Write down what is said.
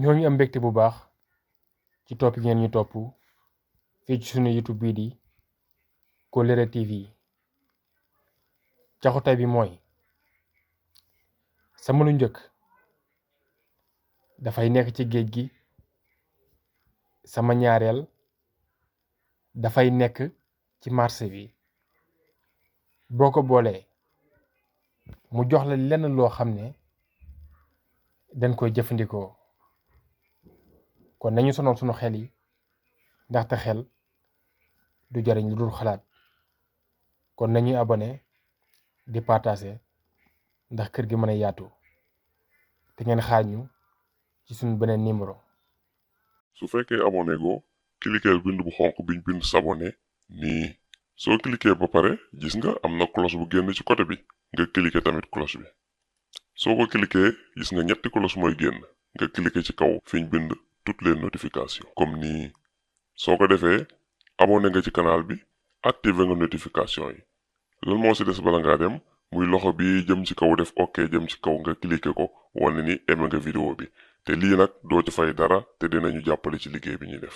ñoo ngi am mbégte bu baax ci topp ngeen ñu topp fii ci sunu YouTube bii di Kóllëre TV caxutay bi mooy sama lu njëkk dafay nekk ci géej gi, sama ñaareel dafay nekk ci marché bi. boo ko boolee mu jox la lenn loo xam ne dañ koy jëfandikoo, kon nañu sonal sunu xel yi ndaxte xel du jariñ lu dul xalaat. kon nañuy abonné di partager ndax kër gi mën a yaatu, te ngeen xaar ñu ci suñu beneen numéro. su fekkee abonné go cliquer bind bu xonq biñ bind s'abonné nii. soo cliquer ba pare gis nga am na cloche bu génn ci côté bi, nga cliquer tamit cloche bi. soo ko cliquer gis nga ñetti cloche mooy génn, nga cliquer ci kaw fiñ bind toutes les notifications comme nii. soo ko defee abonné nga ci canal bi, activer nga notification yi. lan moo ci des bala ngaa dem muy loxo bi jëm ci kaw def ok jëm ci kaw, nga cliquer ko wane ni aimé nga vidéo bi. te lii nag doo ci fay dara te dinañu jàppale ci liggéey bi ñuy def.